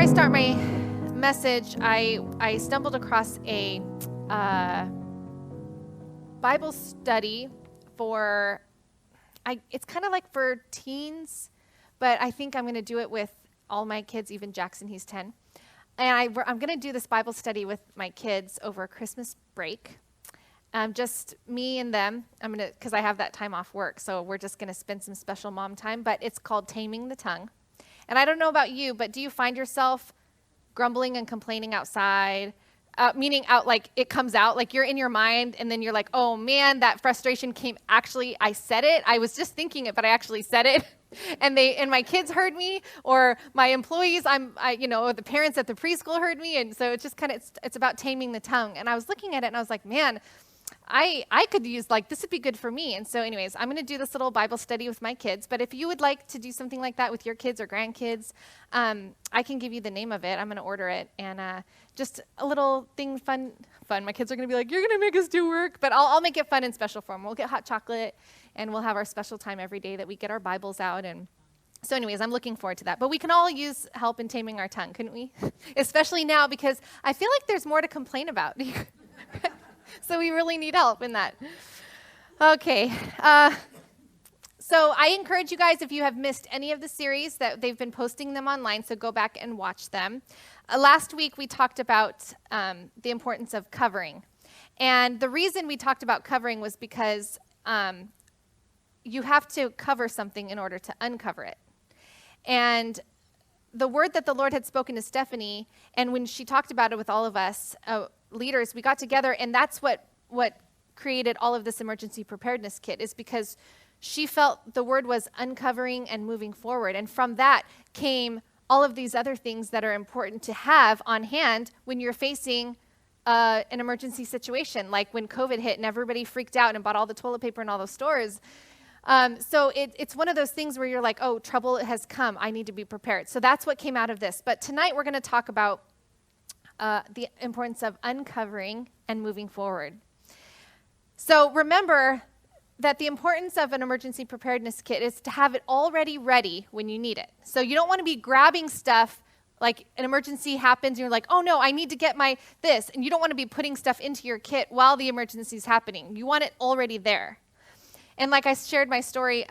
start my message, I stumbled across a Bible study for, it's kind of like for teens, but I think I'm going to do it with all my kids, even Jackson, he's 10. And I'm going to do this Bible study with my kids over Christmas break. Just me and them. Because I have that time off work, so we're just going to spend some special mom time, but it's called Taming the Tongue. And I don't know about you, but do you find yourself grumbling and complaining outside? Meaning out, like it comes out, like you're in your mind and then you're like, oh man, that frustration came, actually, I said it. I was just thinking it, but I actually said it. And my kids heard me, or my employees, or the parents at the preschool heard me. And so it's just kind of, it's about taming the tongue. And I was looking at it and I was like, man, I could use, this would be good for me. And so anyways, I'm going to do this little Bible study with my kids. But if you would like to do something like that with your kids or grandkids, I can give you the name of it. I'm going to order it. And just a little thing fun. My kids are going to be like, you're going to make us do work. But I'll make it fun and special for them. We'll get hot chocolate, and we'll have our special time every day that we get our Bibles out. And so anyways, I'm looking forward to that. But we can all use help in taming our tongue, couldn't we? Especially now, because I feel like there's more to complain about. So we really need help in that. Okay. So I encourage you guys, if you have missed any of the series, that they've been posting them online, so go back and watch them. Last week we talked about the importance of covering. And the reason we talked about covering was because you have to cover something in order to uncover it. And the word that the Lord had spoken to Stephanie, and when she talked about it with all of us leaders, we got together, and that's what created all of this emergency preparedness kit, is because she felt the word was uncovering and moving forward. And from that came all of these other things that are important to have on hand when you're facing an emergency situation, like when COVID hit and everybody freaked out and bought all the toilet paper in all those stores. So it's one of those things where you're like, oh, trouble has come. I need to be prepared. So that's what came out of this. But tonight we're going to talk about the importance of uncovering and moving forward. So remember that the importance of an emergency preparedness kit is to have it already ready when you need it. So you don't want to be grabbing stuff like an emergency happens and you're like, oh no, I need to get my this. And you don't want to be putting stuff into your kit while the emergency is happening. You want it already there. And like I shared my story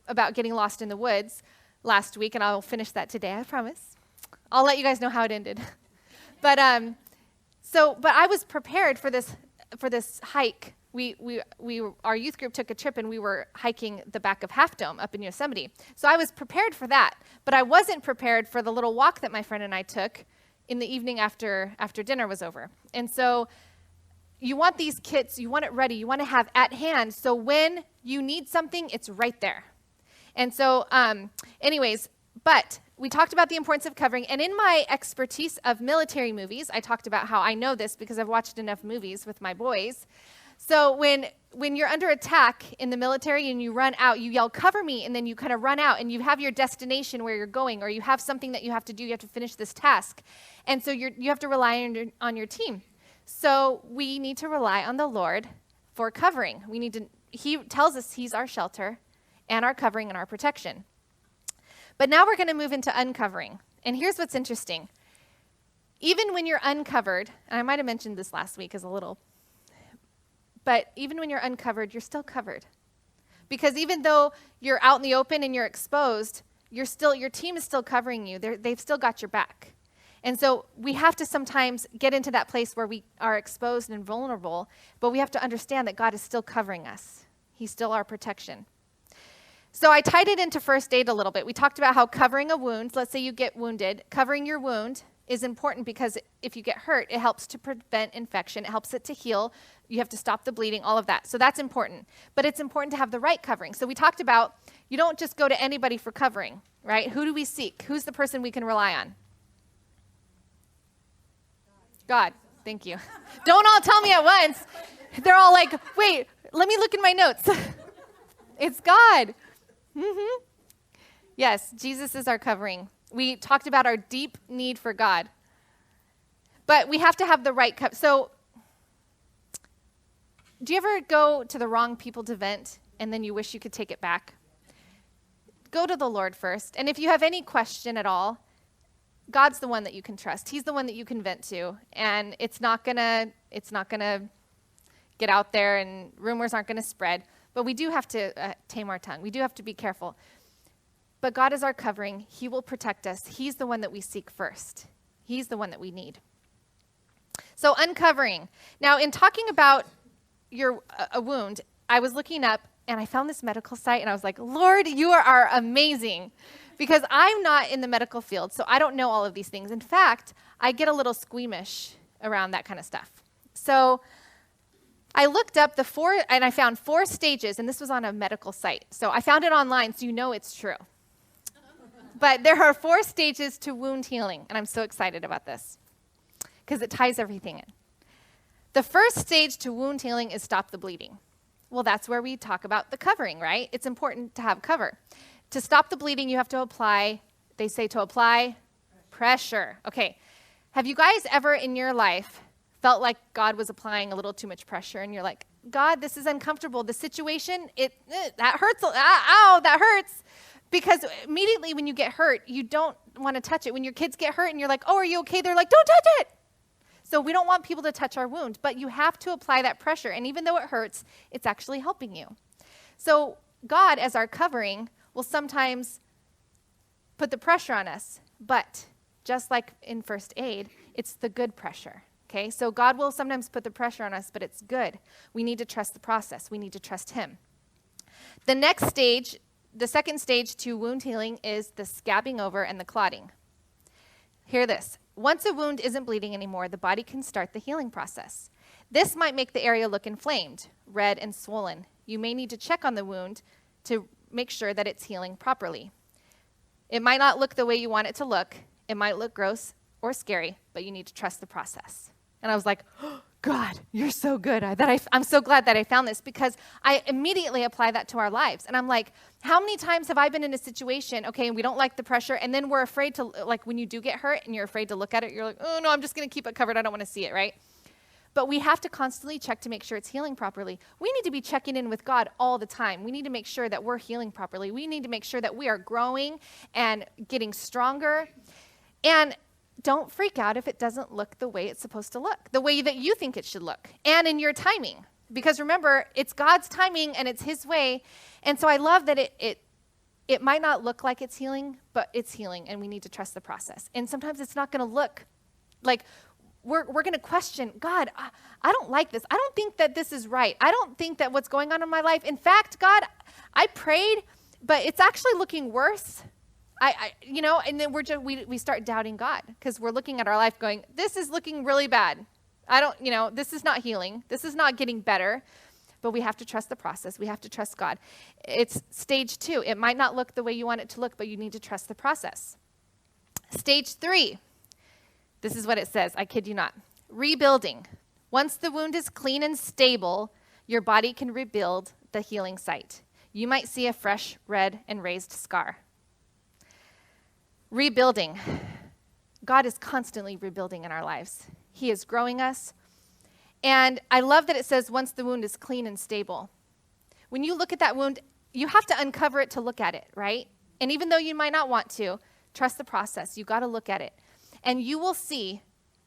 about getting lost in the woods last week, and I'll finish that today, I promise. I'll let you guys know how it ended. But I was prepared for this hike. Our youth group took a trip, and we were hiking the back of Half Dome up in Yosemite. So I was prepared for that, but I wasn't prepared for the little walk that my friend and I took in the evening after dinner was over. And so you want these kits, you want it ready, you want to have at hand, so when you need something, it's right there. And so but we talked about the importance of covering, and in my expertise of military movies, I talked about how I know this because I've watched enough movies with my boys. So when you're under attack in the military and you run out, you yell, cover me, and then you kind of run out, and you have your destination where you're going, or you have something that you have to do, you have to finish this task. And so you have to rely on your team. So we need to rely on the Lord for covering. He tells us he's our shelter and our covering and our protection. But now we're going to move into uncovering. And here's what's interesting. Even when you're uncovered, and I might have mentioned this last week but even when you're uncovered, you're still covered. Because even though you're out in the open and you're exposed, your team is still covering you. They've still got your back. And so we have to sometimes get into that place where we are exposed and vulnerable, but we have to understand that God is still covering us. He's still our protection. So I tied it into first aid a little bit. We talked about how covering a wound, let's say you get wounded, covering your wound is important because if you get hurt, it helps to prevent infection. It helps it to heal. You have to stop the bleeding, all of that. So that's important. But it's important to have the right covering. So we talked about you don't just go to anybody for covering, right? Who do we seek? Who's the person we can rely on? God. Thank you. Don't all tell me at once. They're all like, wait, let me look in my notes. It's God. Mm-hmm. Yes, Jesus is our covering. We talked about our deep need for God. But we have to have the right So do you ever go to the wrong people to vent and then you wish you could take it back? Go to the Lord first. And if you have any question at all, God's the one that you can trust. He's the one that you can vent to, and it's not gonna get out there, and rumors aren't gonna spread. But we do have to tame our tongue. We do have to be careful. But God is our covering. He will protect us. He's the one that we seek first. He's the one that we need. So uncovering. Now, in talking about a wound, I was looking up, and I found this medical site, and I was like, Lord, you are amazing. Because I'm not in the medical field, so I don't know all of these things. In fact, I get a little squeamish around that kind of stuff. So I looked up and I found 4 stages, and this was on a medical site. So I found it online, so you know it's true. But there are 4 stages to wound healing, and I'm so excited about this because it ties everything in. The first stage to wound healing is stop the bleeding. Well, that's where we talk about the covering, right? It's important to have cover. To stop the bleeding, you have to apply, they say to apply pressure. Okay, have you guys ever in your life felt like God was applying a little too much pressure, and you're like, God, this is uncomfortable. The situation, that hurts, ow, that hurts. Because immediately when you get hurt, you don't want to touch it. When your kids get hurt and you're like, oh, are you okay? They're like, don't touch it. So we don't want people to touch our wound, but you have to apply that pressure. And even though it hurts, it's actually helping you. So God, as our covering, will sometimes put the pressure on us. But just like in first aid, it's the good pressure. Okay, so God will sometimes put the pressure on us, but it's good. We need to trust the process. We need to trust Him. The next stage, the second stage to wound healing is the scabbing over and the clotting. Hear this. Once a wound isn't bleeding anymore, the body can start the healing process. This might make the area look inflamed, red, and swollen. You may need to check on the wound to make sure that it's healing properly. It might not look the way you want it to look. It might look gross or scary, but you need to trust the process. And I was like, oh, God, you're so good. I'm so glad that I found this, because I immediately apply that to our lives. And I'm like, how many times have I been in a situation, okay, and we don't like the pressure, and then we're afraid to, like when you do get hurt and you're afraid to look at it, you're like, oh, no, I'm just going to keep it covered. I don't want to see it, right? But we have to constantly check to make sure it's healing properly. We need to be checking in with God all the time. We need to make sure that we're healing properly. We need to make sure that we are growing and getting stronger. And don't freak out if it doesn't look the way it's supposed to look, the way that you think it should look, and in your timing. Because remember, it's God's timing and it's His way. And so I love that it might not look like it's healing, but it's healing, and we need to trust the process. And sometimes it's not going to look like we're going to question, God, I don't like this. I don't think that this is right. I don't think that what's going on in my life. In fact, God, I prayed, but it's actually looking worse. And then we start doubting God, because we're looking at our life going, this is looking really bad. This is not healing. This is not getting better. But we have to trust the process. We have to trust God. It's stage 2. It might not look the way you want it to look, but you need to trust the process. Stage 3. This is what it says. I kid you not. Rebuilding. Once the wound is clean and stable, your body can rebuild the healing site. You might see a fresh, red, and raised scar. Rebuilding. God is constantly rebuilding in our lives. He is growing us. And I love that it says once the wound is clean and stable. When you look at that wound, you have to uncover it to look at it, right? And even though you might not want to, trust the process. You got to look at it. And you will see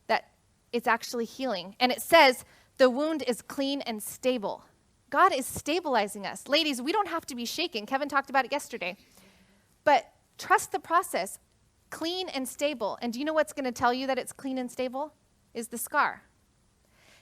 that it's actually healing. And it says the wound is clean and stable. God is stabilizing us. Ladies, we don't have to be shaken. Kevin talked about it yesterday. But trust the process. Clean and stable. And do you know what's going to tell you that it's clean and stable? Is the scar.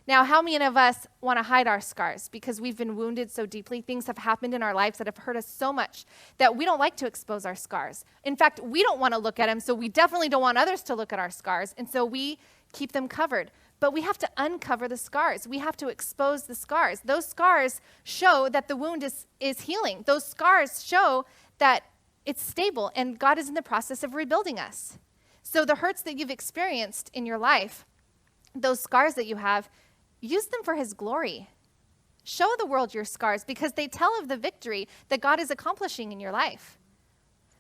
Now, how many of us want to hide our scars because we've been wounded so deeply? Things have happened in our lives that have hurt us so much that we don't like to expose our scars. In fact, we don't want to look at them, so we definitely don't want others to look at our scars, and so we keep them covered. But we have to uncover the scars. We have to expose the scars. Those scars show that the wound is healing. Those scars show that it's stable, and God is in the process of rebuilding us. So the hurts that you've experienced in your life, those scars that you have, use them for His glory. Show the world your scars, because they tell of the victory that God is accomplishing in your life.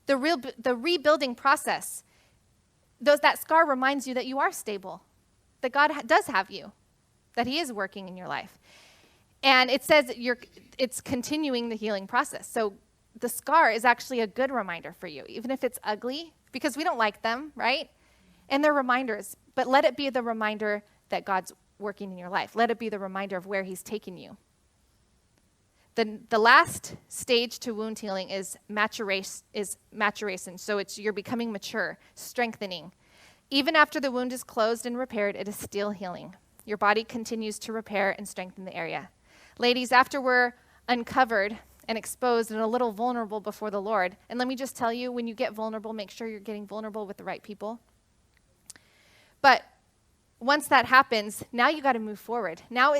The rebuilding process, that scar reminds you that you are stable, that God does have you, that He is working in your life. And it says it's continuing the healing process. So the scar is actually a good reminder for you, even if it's ugly, because we don't like them, right? And they're reminders, but let it be the reminder that God's working in your life. Let it be the reminder of where he's taken you. The last stage to wound healing is maturation. So you're becoming mature, strengthening. Even after the wound is closed and repaired, it is still healing. Your body continues to repair and strengthen the area. Ladies, after we're uncovered and exposed and a little vulnerable before the Lord, and let me just tell you, when you get vulnerable, make sure you're getting vulnerable with the right people. But once that happens, now you got to move forward. Now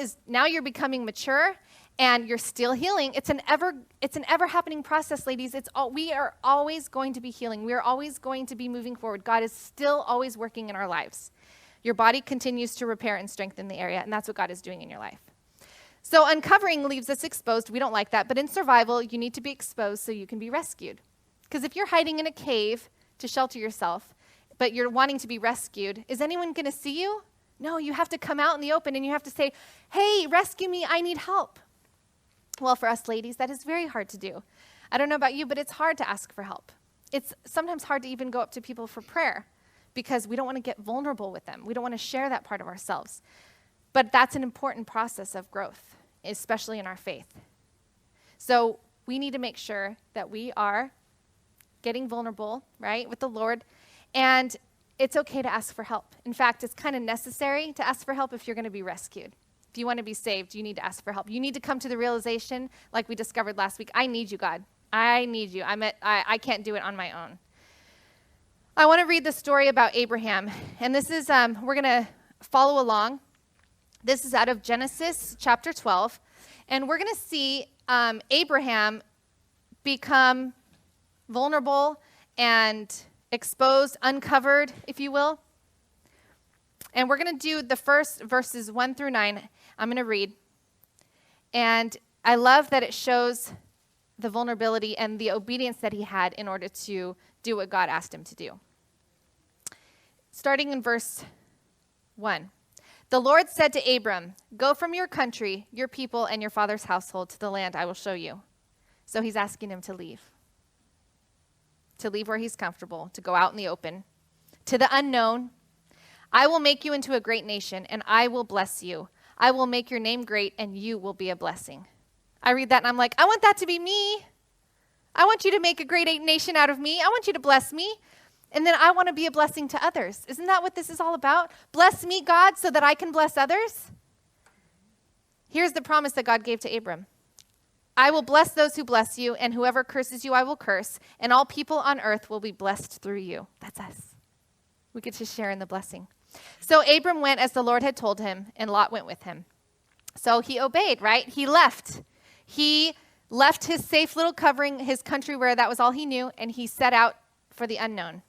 you're becoming mature and you're still healing. It's an ever happening process, ladies. We are always going to be healing. We are always going to be moving forward. God is still always working in our lives. Your body continues to repair and strengthen the area, and that's what God is doing in your life. So uncovering leaves us exposed. We don't like that. But in survival, you need to be exposed so you can be rescued. Because if you're hiding in a cave to shelter yourself, but you're wanting to be rescued, is anyone going to see you? No, you have to come out in the open and you have to say, hey, rescue me, I need help. Well, for us ladies, that is very hard to do. I don't know about you, but it's hard to ask for help. It's sometimes hard to even go up to people for prayer because we don't want to get vulnerable with them. We don't want to share that part of ourselves. But that's an important process of growth, especially in our faith. So we need to make sure that we are getting vulnerable, right, with the Lord. And it's okay to ask for help. In fact, it's kind of necessary to ask for help if you're going to be rescued. If you want to be saved, you need to ask for help. You need to come to the realization, like we discovered last week, I need you, God. I need you. I can't do it on my own. I want to read the story about Abraham. And this is, we're going to follow along. This is out of Genesis chapter 12. And we're going to see Abraham become vulnerable and exposed, uncovered, if you will. And we're going to do the first verses 1 through 9. I'm going to read. And I love that it shows the vulnerability and the obedience that he had in order to do what God asked him to do. Starting in verse 1. The Lord said to Abram, go from your country, your people, and your father's household to the land I will show you. So he's asking him to leave where he's comfortable, to go out in the open, to the unknown. I will make you into a great nation, and I will bless you. I will make your name great, and you will be a blessing. I read that, and I'm like, I want that to be me. I want you to make a great nation out of me. I want you to bless me. And then I want to be a blessing to others. Isn't that what this is all about? Bless me, God, so that I can bless others. Here's the promise that God gave to Abram. I will bless those who bless you, and whoever curses you I will curse, and all people on earth will be blessed through you. That's us. We get to share in the blessing. So Abram went as the Lord had told him, and Lot went with him. So he obeyed, right? He left. He left his safe little covering, his country where that was all he knew, and he set out for the unknown.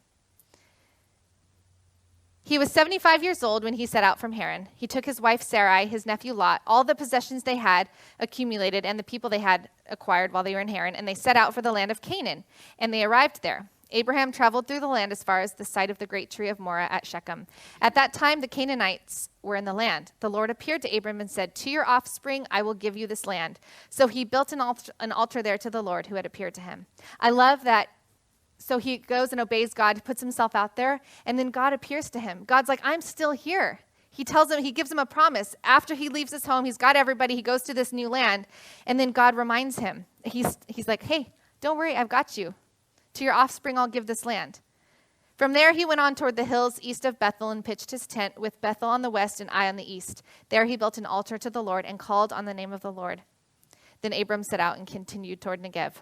He was 75 years old when he set out from Haran. He took his wife Sarai, his nephew Lot, all the possessions they had accumulated, and the people they had acquired while they were in Haran, and they set out for the land of Canaan, and they arrived there. Abraham traveled through the land as far as the site of the great tree of Moreh at Shechem. At that time, the Canaanites were in the land. The Lord appeared to Abram and said, to your offspring, I will give you this land. So he built an altar there to the Lord who had appeared to him. I love that. So he goes and obeys God, puts himself out there, and then God appears to him. God's like, I'm still here. He tells him, he gives him a promise. After he leaves his home, he's got everybody, he goes to this new land, and then God reminds him. He's like, hey, don't worry, I've got you. To your offspring, I'll give this land. From there, he went on toward the hills east of Bethel and pitched his tent with Bethel on the west and Ai on the east. There he built an altar to the Lord and called on the name of the Lord. Then Abram set out and continued toward Negev.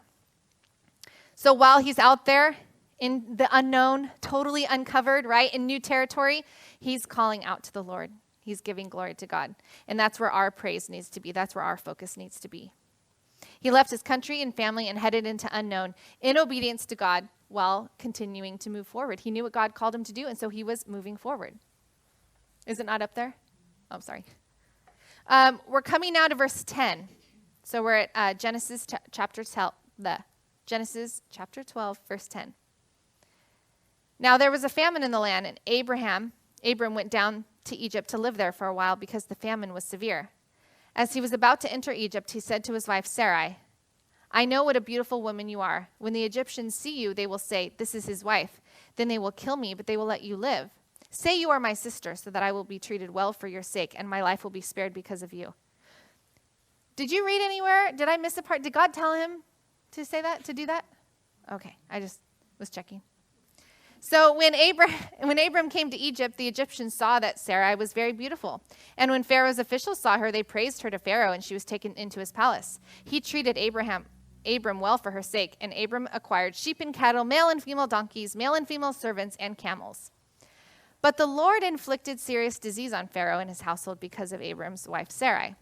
So while he's out there in the unknown, totally uncovered, right, in new territory, he's calling out to the Lord. He's giving glory to God. And that's where our praise needs to be. That's where our focus needs to be. He left his country and family and headed into unknown in obedience to God while continuing to move forward. He knew what God called him to do, and so he was moving forward. Is it not up there? Oh, sorry. We're coming now to verse 10. So we're at Genesis chapter 12, verse 10. Now there was a famine in the land, and Abram went down to Egypt to live there for a while because the famine was severe. As he was about to enter Egypt, he said to his wife Sarai, I know what a beautiful woman you are. When the Egyptians see you, they will say, this is his wife. Then they will kill me, but they will let you live. Say you are my sister so that I will be treated well for your sake and my life will be spared because of you. Did you read anywhere? Did I miss a part? Did God tell him to say that, to do that? Okay, I just was checking. So when Abram came to Egypt, the Egyptians saw that Sarai was very beautiful. And when Pharaoh's officials saw her, they praised her to Pharaoh, and she was taken into his palace. He treated Abram well for her sake, and Abram acquired sheep and cattle, male and female donkeys, male and female servants, and camels. But the Lord inflicted serious disease on Pharaoh and his household because of Abram's wife Sarai.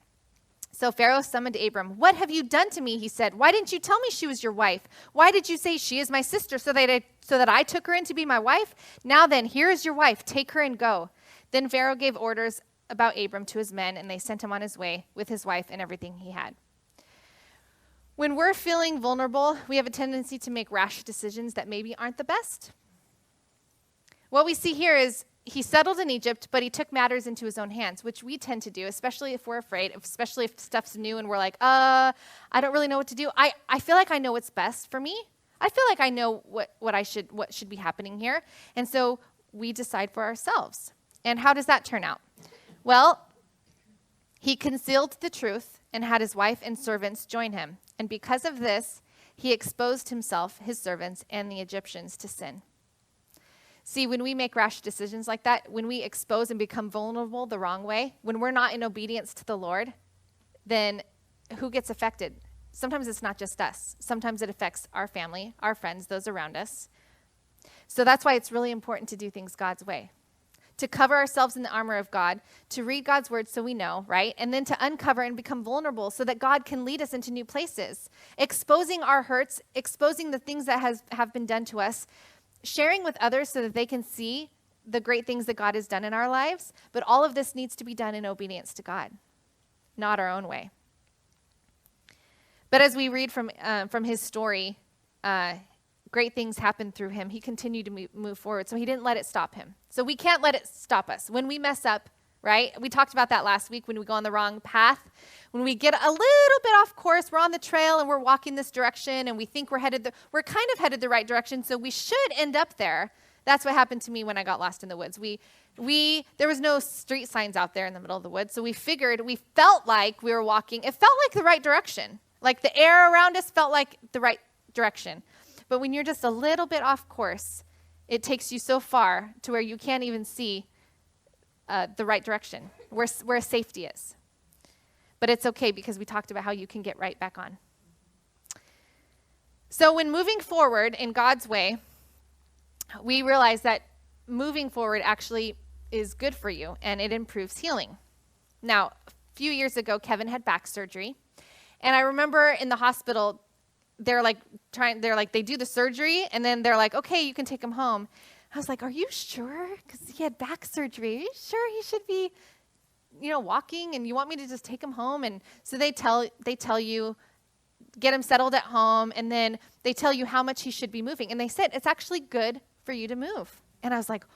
So Pharaoh summoned Abram. "What have you done to me?" he said. "Why didn't you tell me she was your wife? Why did you say she is my sister so that I took her in to be my wife? Now then, here is your wife. Take her and go." Then Pharaoh gave orders about Abram to his men, and they sent him on his way with his wife and everything he had. When we're feeling vulnerable, we have a tendency to make rash decisions that maybe aren't the best. What we see here is he settled in Egypt, but he took matters into his own hands, which we tend to do, especially if we're afraid, especially if stuff's new and we're like, I don't really know what to do. I feel like I know what's best for me. I feel like I know what should be happening here. And so we decide for ourselves. And how does that turn out? Well, he concealed the truth and had his wife and servants join him. And because of this, he exposed himself, his servants, and the Egyptians to sin. See, when we make rash decisions like that, when we expose and become vulnerable the wrong way, when we're not in obedience to the Lord, then who gets affected? Sometimes it's not just us. Sometimes it affects our family, our friends, those around us. So that's why it's really important to do things God's way, to cover ourselves in the armor of God, to read God's word so we know, right? And then to uncover and become vulnerable so that God can lead us into new places, exposing our hurts, exposing the things that have been done to us, sharing with others so that they can see the great things that God has done in our lives. But all of this needs to be done in obedience to God, not our own way. But as we read from his story, great things happened through him. He continued to move forward, so he didn't let it stop him. So we can't let it stop us. When we mess up, right? We talked about that last week when we go on the wrong path. When we get a little bit off course, we're on the trail and we're walking this direction and we think we're kind of headed the right direction, so we should end up there. That's what happened to me when I got lost in the woods. There was no street signs out there in the middle of the woods, so we felt like we were walking. It felt like the right direction. Like the air around us felt like the right direction. But when you're just a little bit off course, it takes you so far to where you can't even see the right direction, where safety is. But it's okay because we talked about how you can get right back on. So when moving forward in God's way, we realize that moving forward actually is good for you and it improves healing. Now, a few years ago, Kevin had back surgery. And I remember in the hospital, they do the surgery and then they're like, okay, you can take him home. I was like, are you sure? Because he had back surgery. Are you sure he should be, walking and you want me to just take him home? And so they tell you, get him settled at home, and then they tell you how much he should be moving. And they said, it's actually good for you to move. And I was like,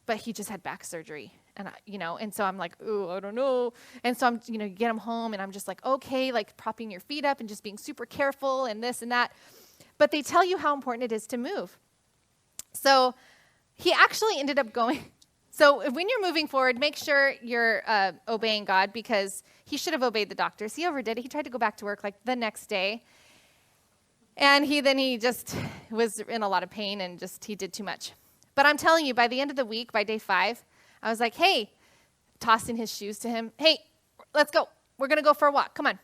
but he just had back surgery. And and so I'm like, ooh, I don't know. And so I'm, get him home and I'm just like, okay, like propping your feet up and just being super careful and this and that. But they tell you how important it is to move. So he actually ended up going. So when you're moving forward, make sure you're obeying God, because he should have obeyed the doctors. He overdid it. He tried to go back to work like the next day. And he just was in a lot of pain and he did too much. But I'm telling you, by the end of the week, by day 5, I was like, hey, tossing his shoes to him. Hey, let's go. We're going to go for a walk. Come on.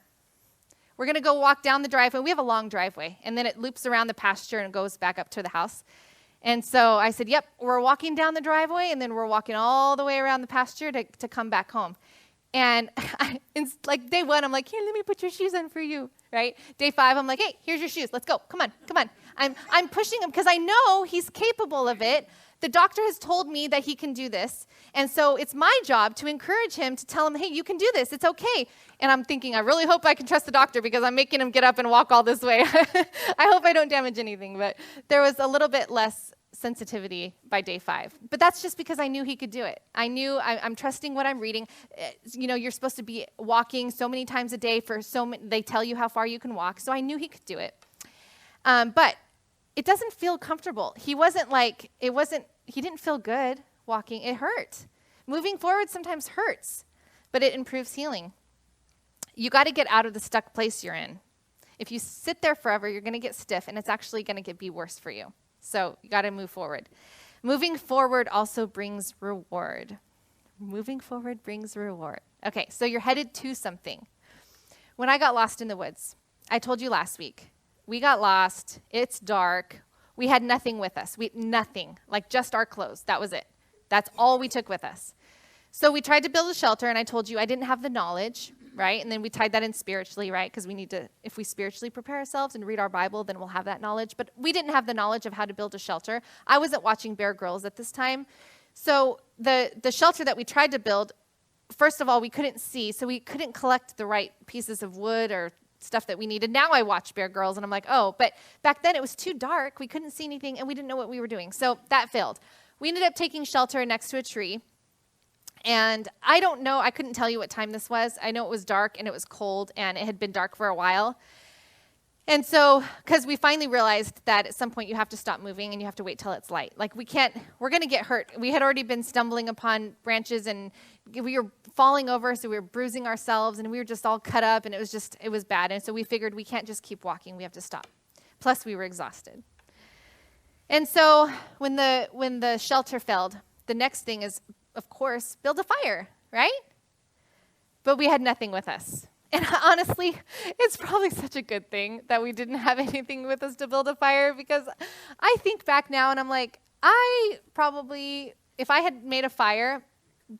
We're going to go walk down the driveway. We have a long driveway. And then it loops around the pasture and goes back up to the house. And so I said, yep, we're walking down the driveway, and then we're walking all the way around the pasture to come back home. And it's like day 1, I'm like, here, let me put your shoes on for you, right? Day 5, I'm like, hey, here's your shoes. Let's go. Come on. I'm pushing him because I know he's capable of it. The doctor has told me that he can do this. And so it's my job to encourage him, to tell him, hey, you can do this. It's okay. And I'm thinking, I really hope I can trust the doctor because I'm making him get up and walk all this way. I hope I don't damage anything. But there was a little bit less sensitivity by day 5. But that's just because I knew he could do it. I knew I'm trusting what I'm reading. You're supposed to be walking so many times a day they tell you how far you can walk. So I knew he could do it. But it doesn't feel comfortable. He didn't feel good walking. It hurt. Moving forward sometimes hurts, but it improves healing. You got to get out of the stuck place you're in. If you sit there forever, you're going to get stiff, and it's actually going to be worse for you. So you got to move forward. Moving forward also brings reward. Moving forward brings reward. Okay, so you're headed to something. When I got lost in the woods, I told you last week, we got lost. It's dark. We had nothing with us. Nothing, like just our clothes. That was it. That's all we took with us. So we tried to build a shelter, and I told you I didn't have the knowledge, right? And then we tied that in spiritually, right? Because we need to, if we spiritually prepare ourselves and read our Bible, then we'll have that knowledge. But we didn't have the knowledge of how to build a shelter. I wasn't watching Bear Grylls at this time. So the shelter that we tried to build, first of all, we couldn't see, so we couldn't collect the right pieces of wood or stuff that we needed. Now I watch Bear Grylls, and I'm like, oh, but back then it was too dark. We couldn't see anything, and we didn't know what we were doing. So that failed. We ended up taking shelter next to a tree. And I don't know, I couldn't tell you what time this was. I know it was dark and it was cold and it had been dark for a while. And so, because we finally realized that at some point you have to stop moving and you have to wait till it's light. Like we're going to get hurt. We had already been stumbling upon branches and we were falling over, so we were bruising ourselves and we were just all cut up and it was bad. And so we figured we can't just keep walking, we have to stop. Plus we were exhausted. And so when the shelter failed, the next thing is, of course, build a fire, right? But we had nothing with us. And honestly, it's probably such a good thing that we didn't have anything with us to build a fire, because I think back now and I'm like, I probably, if I had made a fire,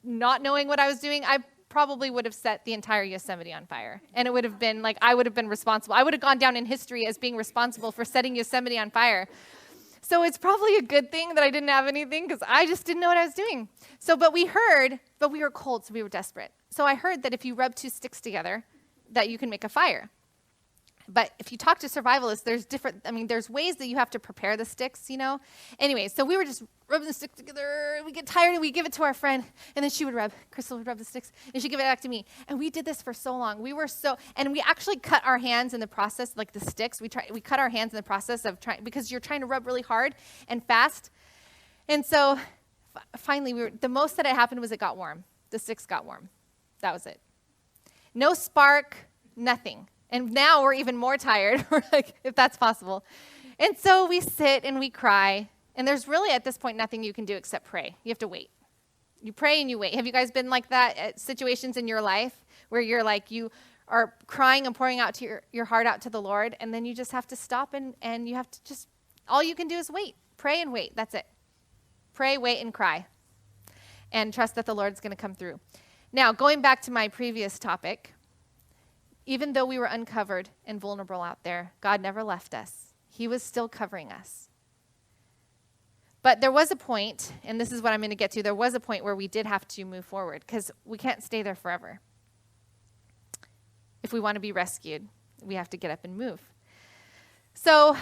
not knowing what I was doing, I probably would have set the entire Yosemite on fire. And it would have been like, I would have been responsible. I would have gone down in history as being responsible for setting Yosemite on fire. So it's probably a good thing that I didn't have anything, because I just didn't know what I was doing. So, but we were cold, so we were desperate. So I heard that if you rub two sticks together, that you can make a fire. But if you talk to survivalists, there's ways that you have to prepare the sticks, Anyway, so we were just rubbing the sticks together. We get tired and we give it to our friend, and then Crystal would rub the sticks, and she'd give it back to me. And we did this for so long. And we actually cut our hands in the process, like the sticks. We cut our hands in the process of trying, because you're trying to rub really hard and fast. And so finally, the most that had happened was it got warm. The sticks got warm. That was it. No spark, nothing. And now we're even more tired, we're like, if that's possible. And so we sit and we cry. And there's really, at this point, nothing you can do except pray. You have to wait. You pray and you wait. Have you guys been like that at situations in your life where you're like, you are crying and pouring out to your heart out to the Lord, and then you just have to stop and you have to just, all you can do is wait. Pray and wait. That's it. Pray, wait, and cry. And trust that the Lord's going to come through. Now, going back to my previous topic, even though we were uncovered and vulnerable out there, God never left us. He was still covering us. But there was a point, and this is what I'm going to get to, there was a point where we did have to move forward, because we can't stay there forever. If we want to be rescued, we have to get up and move. So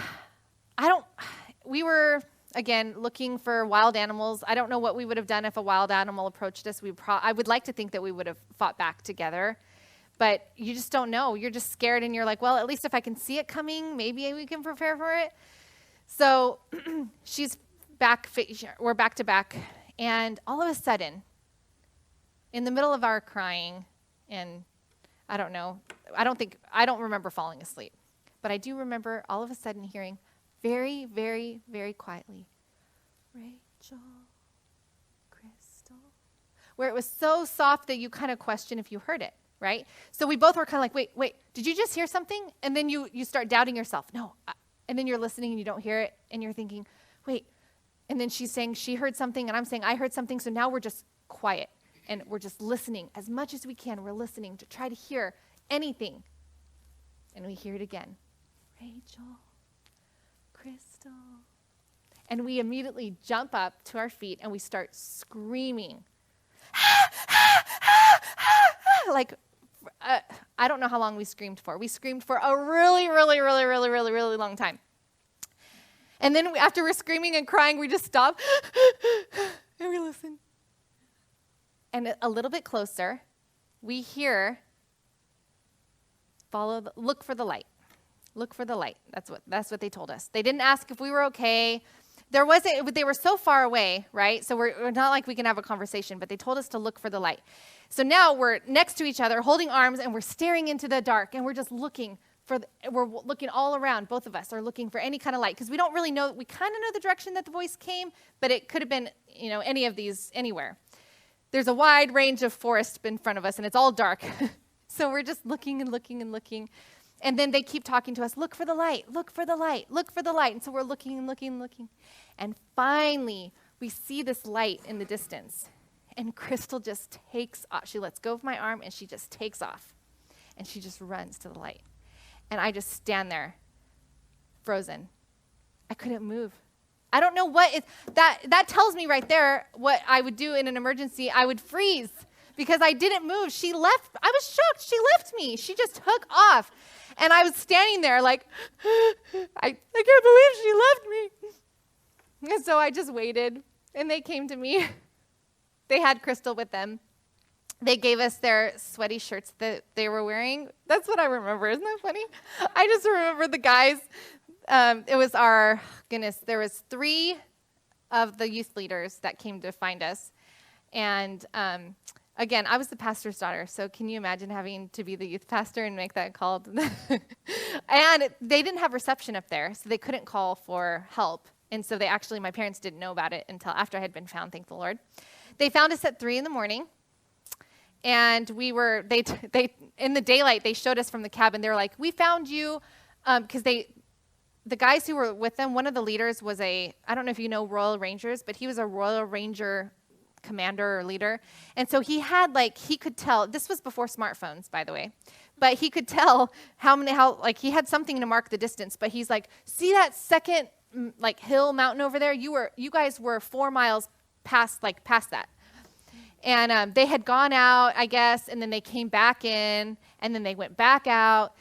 we were, again, looking for wild animals. I don't know what we would have done if a wild animal approached us. I would like to think that we would have fought back together. But you just don't know. You're just scared, and you're like, well, at least if I can see it coming, maybe we can prepare for it. So we're back to back, and all of a sudden, in the middle of our crying, and I don't know, I don't remember falling asleep, but I do remember all of a sudden hearing very, very, very quietly, Rachel, Crystal, where it was so soft that you kind of question if you heard it. Right? So we both were kind of like, wait, did you just hear something? And then you start doubting yourself. No. And then you're listening and you don't hear it. And you're thinking, wait. And then she's saying she heard something, and I'm saying I heard something. So now we're just quiet and we're just listening as much as we can. We're listening to try to hear anything. And we hear it again. Rachel, Crystal. And we immediately jump up to our feet and we start screaming. Like, I don't know how long we screamed for. We screamed for a really, really, really, really, really, really long time. And then after we're screaming and crying, we just stop and we listen. And a little bit closer, we hear, look for the light. Look for the light. That's what they told us. They didn't ask if we were okay. They were so far away, right? So we're not like we can have a conversation, but they told us to look for the light. So now we're next to each other, holding arms, and we're staring into the dark, and we're just looking we're looking all around. Both of us are looking for any kind of light, because we don't really know. We kind of know the direction that the voice came, but it could have been, any of these, anywhere. There's a wide range of forest in front of us, and it's all dark. So we're just looking and looking and looking. And then they keep talking to us, look for the light, look for the light, look for the light. And so we're looking and looking and looking. And finally, we see this light in the distance. And Crystal just takes off. She lets go of my arm, and she just takes off. And she just runs to the light. And I just stand there, frozen. I couldn't move. I don't know that tells me right there what I would do in an emergency. I would freeze because I didn't move. She left. I was shocked. She left me. She just took off. And I was standing there like, I can't believe she left me. And so I just waited, and they came to me. They had Crystal with them. They gave us their sweaty shirts that they were wearing. That's what I remember. Isn't that funny? I just remember the guys. It was there was 3 of the youth leaders that came to find us. And again, I was the pastor's daughter, so can you imagine having to be the youth pastor and make that call? And they didn't have reception up there, so they couldn't call for help. And so my parents didn't know about it until after I had been found, thank the Lord. They found us at 3 a.m. And they in the daylight, they showed us from the cabin. They were like, we found you, because the guys who were with them, one of the leaders was I don't know if you know Royal Rangers, but he was a Royal Ranger commander or leader. And so he could tell, this was before smartphones, by the way, but he could tell he had something to mark the distance, but he's like, see that second hill mountain over there? You guys were 4 miles past that. And they had gone out, I guess, and then they came back in, and then they went back out.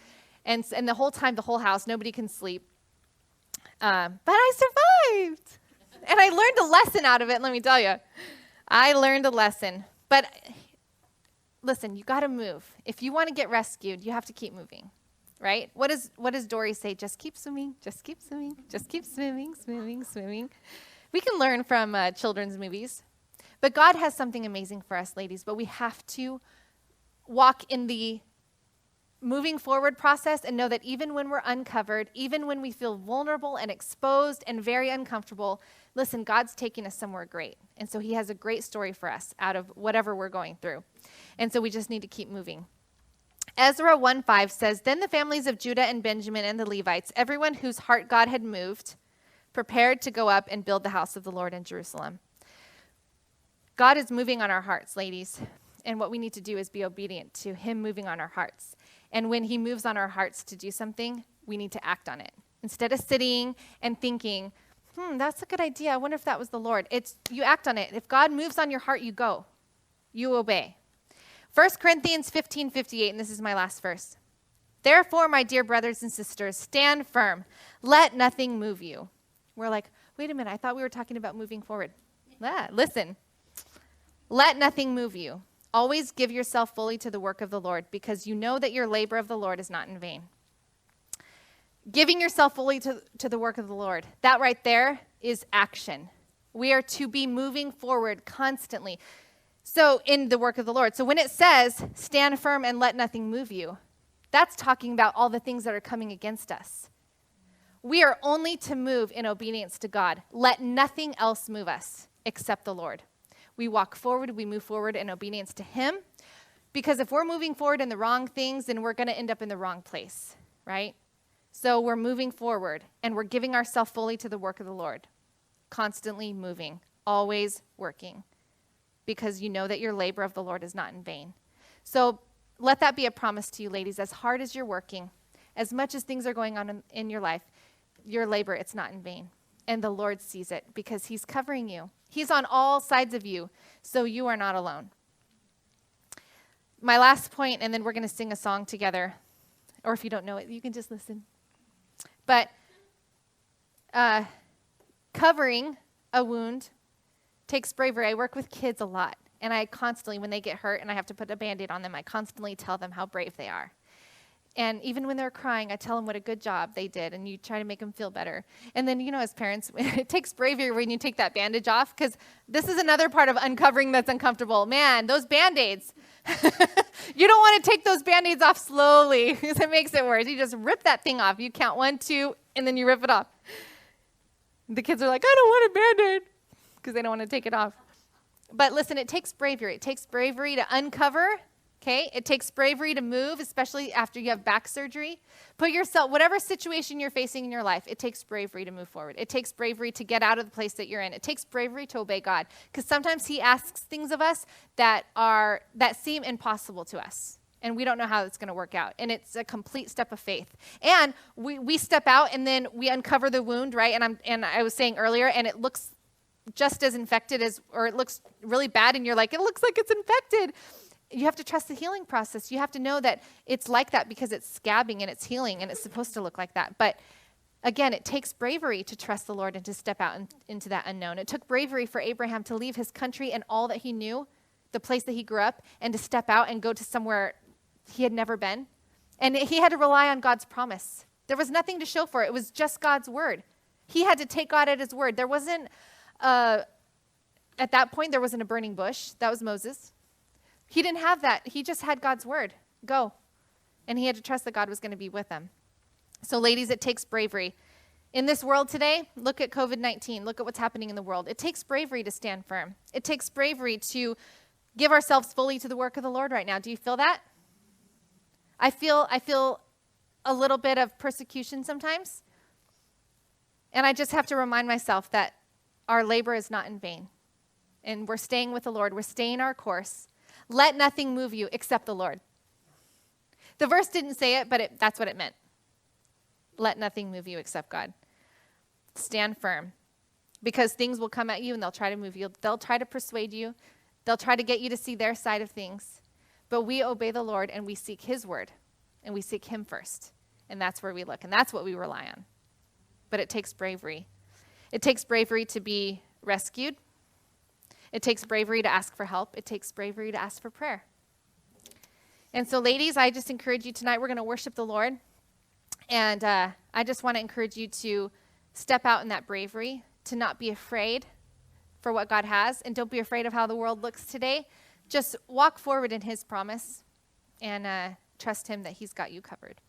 And the whole time, the whole house, nobody can sleep. But I survived. And I learned a lesson out of it, let me tell you. I learned a lesson. But listen, you got to move. If you want to get rescued, you have to keep moving, right? What does Dory say? Just keep swimming, just keep swimming, just keep swimming, swimming, swimming. We can learn from children's movies. But God has something amazing for us, ladies, but we have to walk in the moving forward process and know that even when we're uncovered, even when we feel vulnerable and exposed and very uncomfortable, listen, God's taking us somewhere great. And so he has a great story for us out of whatever we're going through. And so we just need to keep moving. Ezra 1:5 says, then the families of Judah and Benjamin and the Levites, everyone whose heart God had moved, prepared to go up and build the house of the Lord in Jerusalem. God is moving on our hearts, ladies, and what we need to do is be obedient to him moving on our hearts. And when he moves on our hearts to do something, we need to act on it. Instead of sitting and thinking, that's a good idea. I wonder if that was the Lord. You act on it. If God moves on your heart, you go. You obey. 1 Corinthians 15:58, and this is my last verse. Therefore, my dear brothers and sisters, stand firm. Let nothing move you. We're like, wait a minute. I thought we were talking about moving forward. Listen. Let nothing move you. Always give yourself fully to the work of the Lord, because you know that your labor of the Lord is not in vain. Giving yourself fully to the work of the Lord, that right there is action. We are to be moving forward constantly. So in the work of the Lord. So when it says, stand firm and let nothing move you, that's talking about all the things that are coming against us. We are only to move in obedience to God. Let nothing else move us except the Lord. We walk forward, we move forward in obedience to him. Because if we're moving forward in the wrong things, then we're going to end up in the wrong place, right? So we're moving forward, and we're giving ourselves fully to the work of the Lord. Constantly moving, always working. Because you know that your labor of the Lord is not in vain. So let that be a promise to you, ladies. As hard as you're working, as much as things are going on in your life, your labor, it's not in vain. And the Lord sees it because he's covering you. He's on all sides of you, so you are not alone. My last point, and then we're going to sing a song together. Or if you don't know it, you can just listen. But covering a wound takes bravery. I work with kids a lot, and I constantly, when they get hurt and I have to put a Band-Aid on them, I constantly tell them how brave they are. And even when they're crying, I tell them what a good job they did, and you try to make them feel better. And then, as parents, it takes bravery when you take that bandage off, because this is another part of uncovering that's uncomfortable. Man, those Band-Aids. You don't want to take those Band-Aids off slowly, because it makes it worse. You just rip that thing off. You count 1, 2, and then you rip it off. The kids are like, I don't want a Band-Aid, because they don't want to take it off. But listen, it takes bravery. It takes bravery to uncover. Okay, it takes bravery to move, especially after you have back surgery. Put yourself, whatever situation you're facing in your life, it takes bravery to move forward. It takes bravery to get out of the place that you're in. It takes bravery to obey God, because sometimes he asks things of us that seem impossible to us, and we don't know how it's going to work out. And it's a complete step of faith. And we step out, and then we uncover the wound, right? And I was saying earlier, and it looks just as infected or it looks really bad, and you're like, it looks like it's infected. You have to trust the healing process. You have to know that it's like that because it's scabbing and it's healing and it's supposed to look like that. But again, it takes bravery to trust the Lord and to step out into that unknown. It took bravery for Abraham to leave his country and all that he knew, the place that he grew up, and to step out and go to somewhere he had never been. And he had to rely on God's promise. There was nothing to show for it. It was just God's word. He had to take God at his word. There wasn't, at that point, there wasn't a burning bush. That was Moses. He didn't have that. He just had God's word. Go. And he had to trust that God was going to be with him. So ladies, it takes bravery. In this world today, look at COVID-19. Look at what's happening in the world. It takes bravery to stand firm. It takes bravery to give ourselves fully to the work of the Lord right now. Do you feel that? I feel a little bit of persecution sometimes. And I just have to remind myself that our labor is not in vain. And we're staying with the Lord. We're staying our course. Let nothing move you except the Lord. The verse didn't say it, but that's what it meant. Let nothing move you except God. Stand firm, because things will come at you and they'll try to move you. They'll try to persuade you. They'll try to get you to see their side of things. But we obey the Lord and we seek his word and we seek him first. And that's where we look, and that's what we rely on. But it takes bravery. It takes bravery to be rescued. It takes bravery to ask for help. It takes bravery to ask for prayer. And so, ladies, I just encourage you tonight, we're going to worship the Lord. And I just want to encourage you to step out in that bravery, to not be afraid for what God has. And don't be afraid of how the world looks today. Just walk forward in his promise and trust him that he's got you covered.